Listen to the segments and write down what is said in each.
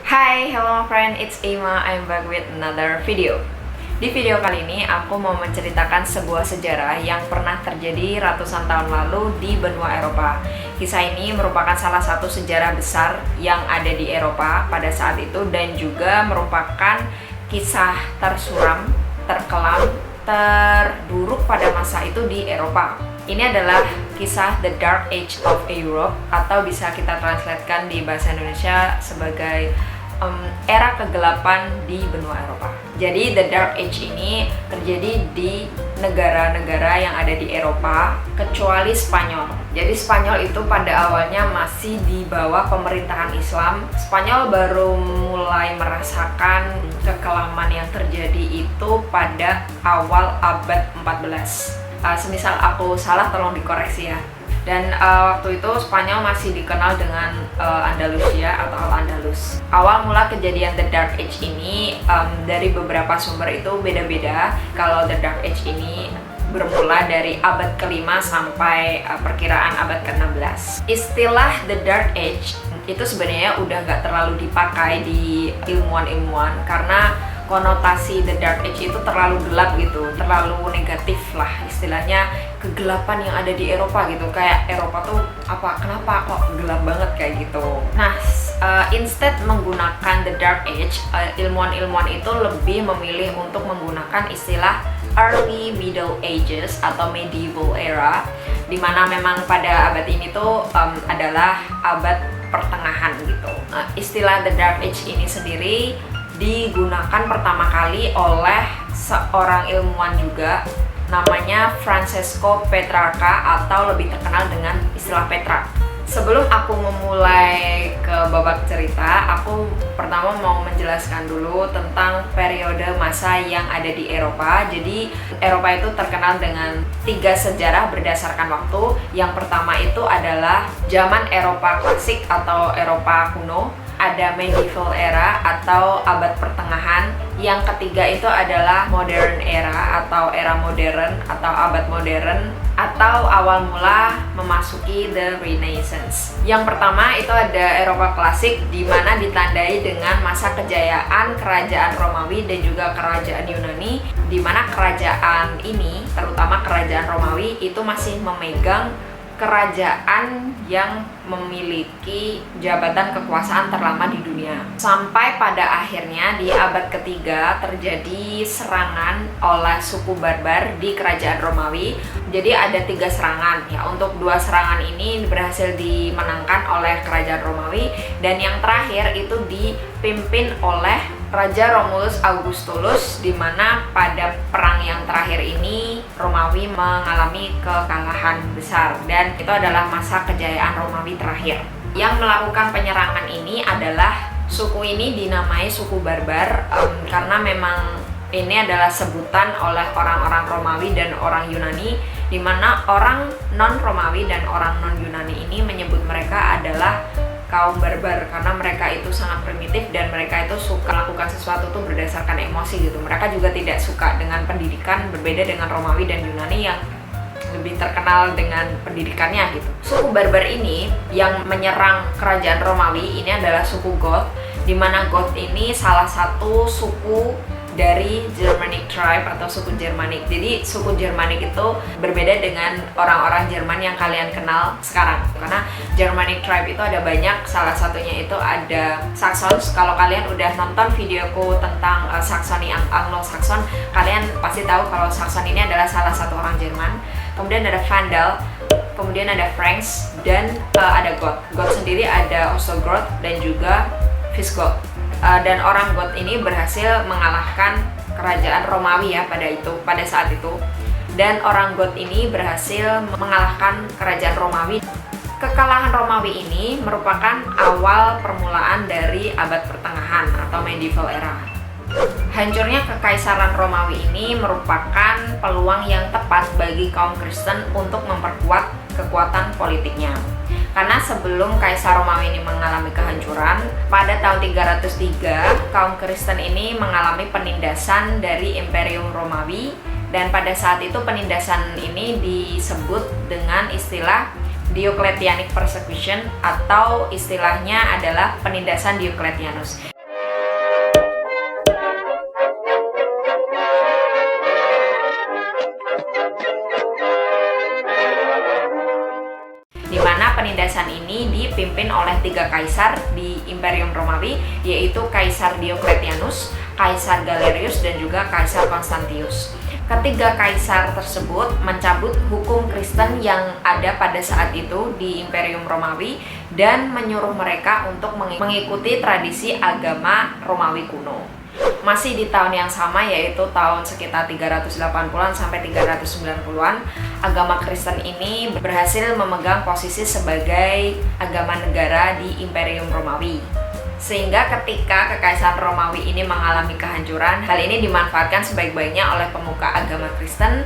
Hi, hello my friend, it's Ima. I'm back with another video. Di video kali ini aku mau menceritakan sebuah sejarah yang pernah terjadi ratusan tahun lalu di benua Eropa. Kisah ini merupakan salah satu sejarah besar yang ada di Eropa pada saat itu dan juga merupakan kisah tersuram, terkelam, terburuk pada masa itu di Eropa. Ini adalah kisah The Dark Age of Europe, atau bisa kita translatekan di bahasa Indonesia sebagai era kegelapan di benua Eropa. Jadi The Dark Age ini terjadi di negara-negara yang ada di Eropa kecuali Spanyol. Jadi Spanyol itu pada awalnya masih di bawah pemerintahan Islam. Spanyol baru mulai merasakan kekelaman yang terjadi itu pada awal abad 14. Semisal aku salah tolong dikoreksi ya. Dan waktu itu Spanyol masih dikenal dengan Andalusia atau Al-Andalus. Awal mula kejadian The Dark Age ini dari beberapa sumber itu beda-beda. Kalau The Dark Age ini bermula dari abad ke-5 sampai perkiraan abad ke-16. Istilah The Dark Age itu sebenarnya udah nggak terlalu dipakai di ilmuwan-ilmuwan karena konotasi The Dark Age itu terlalu gelap gitu, terlalu negatif lah istilahnya, kegelapan yang ada di Eropa gitu. Kayak Eropa tuh kenapa kok gelap banget kayak gitu. Nah, instead menggunakan The Dark Age, ilmuwan-ilmuwan itu lebih memilih untuk menggunakan istilah Early Middle Ages atau Medieval Era, dimana memang pada abad ini tuh adalah abad pertengahan gitu. Istilah The Dark Age ini sendiri digunakan pertama kali oleh seorang ilmuwan juga, namanya Francesco Petrarca atau lebih terkenal dengan istilah Petrarch. Sebelum aku memulai ke babak cerita, aku pertama mau menjelaskan dulu tentang periode masa yang ada di Eropa. Jadi Eropa itu terkenal dengan 3 sejarah berdasarkan waktu. Yang pertama itu adalah zaman Eropa klasik atau Eropa kuno, ada medieval era atau abad pertengahan. Yang ketiga itu adalah modern era atau era modern atau abad modern, atau awal mula memasuki the Renaissance. Yang pertama itu ada Eropa klasik, di mana ditandai dengan masa kejayaan kerajaan Romawi dan juga kerajaan Yunani, di mana kerajaan ini, terutama kerajaan Romawi, itu masih memegang kerajaan yang memiliki jabatan kekuasaan terlama di dunia. Sampai pada akhirnya di abad ketiga terjadi serangan oleh suku Barbar di kerajaan Romawi. Jadi ada 3 serangan ya. Untuk 2 serangan ini berhasil dimenangkan oleh kerajaan Romawi, dan yang terakhir itu dipimpin oleh Raja Romulus Augustulus, di mana pada perang yang terakhir ini Romawi mengalami kekalahan besar, dan itu adalah masa kejayaan Romawi terakhir. Yang melakukan penyerangan ini adalah suku ini dinamai suku Barbar karena memang ini adalah sebutan oleh orang-orang Romawi dan orang Yunani, di mana orang non-Romawi dan orang non-Yunani ini menyebut mereka adalah kaum barbar karena mereka itu sangat primitif dan mereka itu suka melakukan sesuatu tuh berdasarkan emosi gitu. Mereka juga tidak suka dengan pendidikan, berbeda dengan Romawi dan Yunani yang lebih terkenal dengan pendidikannya gitu. Suku barbar ini yang menyerang kerajaan Romawi ini adalah suku Goth, di mana Goth ini salah satu suku dari Germanic tribe atau suku Germanic. Jadi suku Germanic itu berbeda dengan orang-orang Jerman yang kalian kenal sekarang, karena Germanic tribe itu ada banyak. Salah satunya itu ada Saxons. Kalau kalian udah nonton videoku tentang Saxony Anglo-Saxon, kalian pasti tahu kalau Saxon ini adalah salah satu orang Jerman. Kemudian ada Vandal, kemudian ada Franks, dan ada Goth. Goth sendiri ada Ostrogoth dan juga Visigoth. Dan orang Goth ini berhasil mengalahkan kerajaan Romawi ya pada saat itu, dan orang Goth ini berhasil mengalahkan kerajaan Romawi. Kekalahan Romawi ini merupakan awal permulaan dari abad pertengahan atau medieval era. Hancurnya kekaisaran Romawi ini merupakan peluang yang tepat bagi kaum Kristen untuk memperkuat kekuatan politiknya. Karena sebelum Kaisar Romawi ini mengalami kehancuran, pada tahun 303 kaum Kristen ini mengalami penindasan dari Imperium Romawi, dan pada saat itu penindasan ini disebut dengan istilah Diocletianic Persecution, atau istilahnya adalah penindasan Diocletianus. dipimpin oleh 3 kaisar di Imperium Romawi, yaitu Kaisar Diocletianus, Kaisar Galerius, dan juga Kaisar Constantius. Ketiga kaisar tersebut mencabut hukum Kristen yang ada pada saat itu di Imperium Romawi dan menyuruh mereka untuk mengikuti tradisi agama Romawi kuno. Masih di tahun yang sama, yaitu tahun sekitar 380-an sampai 390-an, agama Kristen ini berhasil memegang posisi sebagai agama negara di Imperium Romawi. Sehingga ketika Kekaisaran Romawi ini mengalami kehancuran, hal ini dimanfaatkan sebaik-baiknya oleh pemuka agama Kristen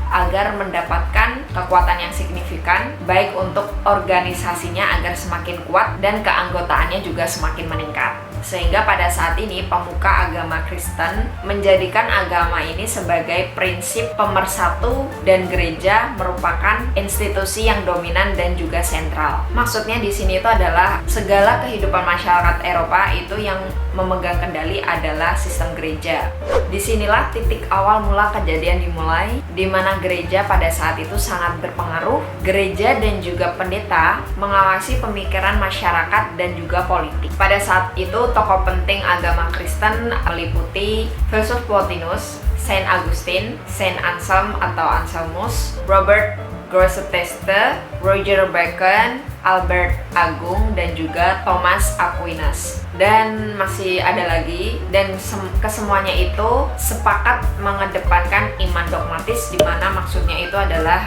agar mendapatkan kekuatan yang signifikan, baik untuk organisasinya agar semakin kuat dan keanggotaannya juga semakin meningkat. Sehingga pada saat ini pemuka agama Kristen menjadikan agama ini sebagai prinsip pemersatu dan gereja merupakan institusi yang dominan dan juga sentral. Maksudnya di sini itu adalah segala kehidupan masyarakat Eropa itu yang memegang kendali adalah sistem gereja. Disinilah titik awal mula kejadian dimulai, di mana gereja pada saat itu sangat berpengaruh. Gereja dan juga pendeta mengawasi pemikiran masyarakat dan juga politik. Pada saat itu tokoh penting agama Kristen meliputi Filsuf Plotinus, Saint Augustine, Saint Anselm atau Anselmus, Robert Grosseteste, Roger Bacon, Albert Agung, dan juga Thomas Aquinas. Dan masih ada lagi, dan kesemuanya itu sepakat mengedepankan iman dogmatis, di mana maksudnya itu adalah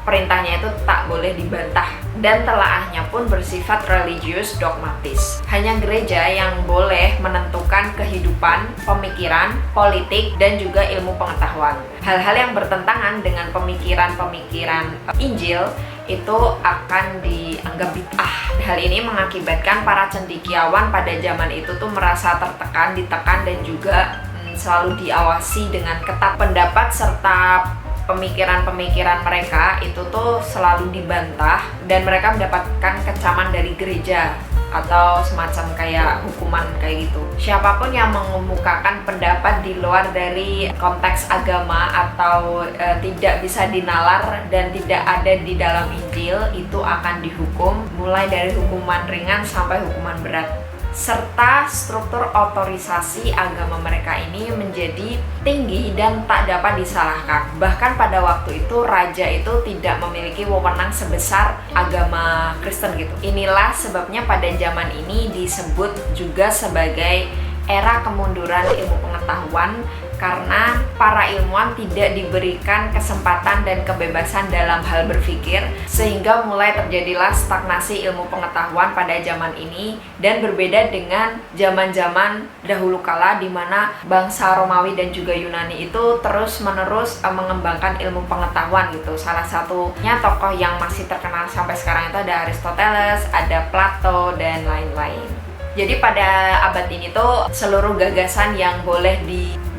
perintahnya itu tak boleh dibantah, dan telaahnya pun bersifat religius dogmatis. Hanya gereja yang boleh menentukan kehidupan, pemikiran, politik, dan juga ilmu pengetahuan. Hal-hal yang bertentangan dengan pemikiran-pemikiran Injil itu akan dianggap bid'ah. Hal ini mengakibatkan para cendekiawan pada zaman itu tuh merasa tertekan, ditekan, dan juga selalu diawasi dengan ketat. Pendapat serta pemikiran-pemikiran mereka itu tuh selalu dibantah dan mereka mendapatkan kecaman dari gereja atau semacam kayak hukuman kayak gitu. Siapapun yang mengemukakan pendapat di luar dari konteks agama atau tidak bisa dinalar dan tidak ada di dalam Injil itu akan dihukum, mulai dari hukuman ringan sampai hukuman berat. Serta struktur otorisasi agama mereka ini menjadi tinggi dan tak dapat disalahkan. Bahkan pada waktu itu raja itu tidak memiliki wewenang sebesar agama Kristen gitu. Inilah sebabnya pada zaman ini disebut juga sebagai era kemunduran ilmu pengetahuan, karena para ilmuwan tidak diberikan kesempatan dan kebebasan dalam hal berpikir, sehingga mulai terjadilah stagnasi ilmu pengetahuan pada zaman ini, dan berbeda dengan zaman-zaman dahulu kala di mana bangsa Romawi dan juga Yunani itu terus-menerus mengembangkan ilmu pengetahuan gitu. Salah satunya tokoh yang masih terkenal sampai sekarang itu ada Aristoteles, ada Plato, dan lain-lain. Jadi pada abad ini tuh seluruh gagasan yang boleh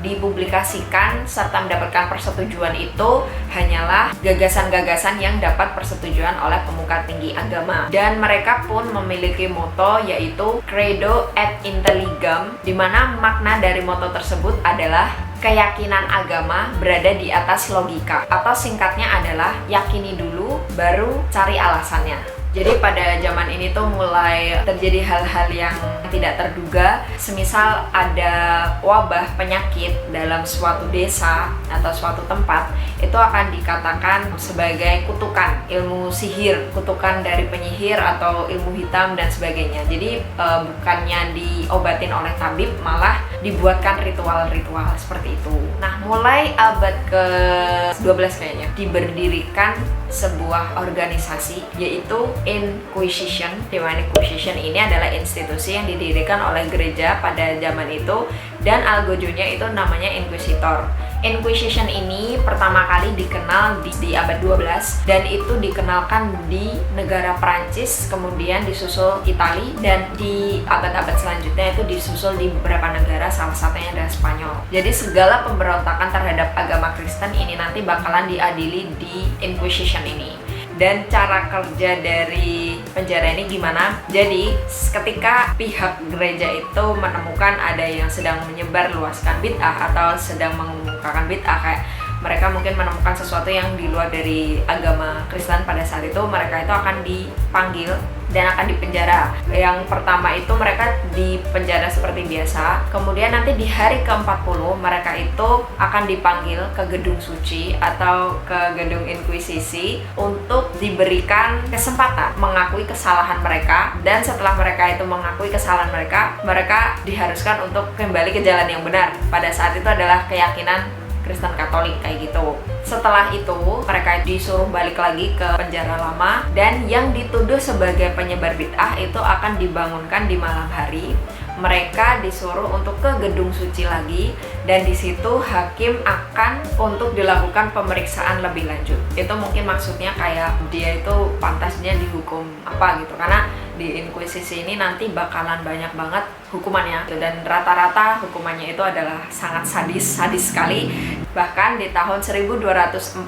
dipublikasikan serta mendapatkan persetujuan itu hanyalah gagasan-gagasan yang dapat persetujuan oleh pemuka tinggi agama. Dan mereka pun memiliki moto yaitu Credo et Intelligam, di mana makna dari moto tersebut adalah keyakinan agama berada di atas logika, atau singkatnya adalah yakini dulu baru cari alasannya. Jadi pada zaman ini tuh mulai terjadi hal-hal yang tidak terduga, semisal ada wabah penyakit dalam suatu desa atau suatu tempat, itu akan dikatakan sebagai kutukan, ilmu sihir, kutukan dari penyihir atau ilmu hitam dan sebagainya. Jadi bukannya diobatin oleh tabib, malah dibuatkan ritual-ritual seperti itu. Nah, mulai abad ke-12 kayaknya diberdirikan sebuah organisasi yaitu Inquisition. Di mana Inquisition ini adalah institusi yang didirikan oleh gereja pada zaman itu, dan algojonya itu namanya Inquisitor. Inquisition ini pertama kali dikenal di abad 12 dan itu dikenalkan di negara Prancis, kemudian disusul Italia, dan di abad-abad selanjutnya itu disusul di beberapa negara, salah satunya adalah Spanyol. Jadi segala pemberontakan terhadap agama Kristen ini nanti bakalan diadili di Inquisition ini. Dan cara kerja dari penjara ini gimana? Jadi ketika pihak gereja itu menemukan ada yang sedang menyebar luaskan bid'ah atau sedang mengemukakan bid'ah, kayak mereka mungkin menemukan sesuatu yang di luar dari agama Kristen pada saat itu, mereka itu akan dipanggil dan akan dipenjara. Yang pertama itu mereka dipenjara seperti biasa, kemudian nanti di hari ke-40 mereka itu akan dipanggil ke gedung suci atau ke gedung inkuisisi untuk diberikan kesempatan mengakui kesalahan mereka, dan setelah mereka itu mengakui kesalahan mereka, mereka diharuskan untuk kembali ke jalan yang benar. Pada saat itu adalah keyakinan Kristen Katolik kayak gitu. Setelah itu mereka disuruh balik lagi ke penjara lama, dan yang dituduh sebagai penyebar bid'ah itu akan dibangunkan di malam hari. Mereka disuruh untuk ke gedung suci lagi, dan di situ hakim akan untuk dilakukan pemeriksaan lebih lanjut. Itu mungkin maksudnya kayak dia itu pantasnya dihukum apa gitu, karena di inkuisisi ini nanti bakalan banyak banget hukumannya, dan rata-rata hukumannya itu adalah sangat sadis sekali. Bahkan di tahun 1244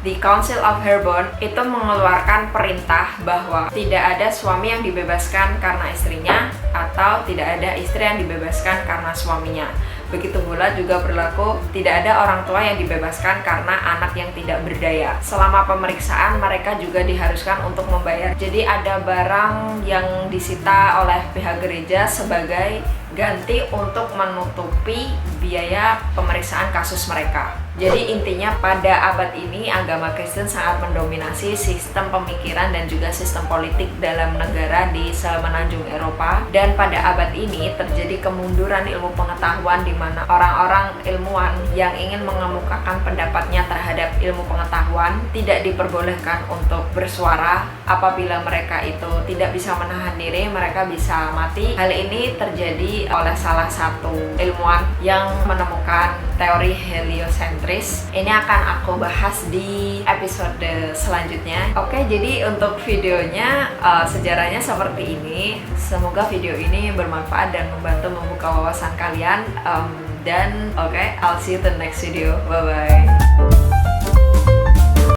di Council of Herborn itu mengeluarkan perintah bahwa tidak ada suami yang dibebaskan karena istrinya, atau tidak ada istri yang dibebaskan karena suaminya. Begitu pula juga berlaku tidak ada orang tua yang dibebaskan karena anak yang tidak berdaya. Selama pemeriksaan mereka juga diharuskan untuk membayar. Jadi ada barang yang disita oleh pihak gereja sebagai ganti untuk menutupi biaya pemeriksaan kasus mereka. Jadi intinya pada abad ini agama Kristen sangat mendominasi sistem pemikiran dan juga sistem politik dalam negara di semenanjung Eropa. Dan pada abad ini terjadi kemunduran ilmu pengetahuan, di mana orang-orang ilmuwan yang ingin mengemukakan pendapatnya terhadap ilmu pengetahuan tidak diperbolehkan untuk bersuara. Apabila mereka itu tidak bisa menahan diri, mereka bisa mati. Hal ini terjadi oleh salah satu ilmuwan yang menemukan teori heliocentris. Ini akan aku bahas di episode selanjutnya. Oke, jadi untuk videonya sejarahnya seperti ini. Semoga video ini bermanfaat dan membantu membuka wawasan kalian. Dan oke, I'll see you in the next video. Bye bye.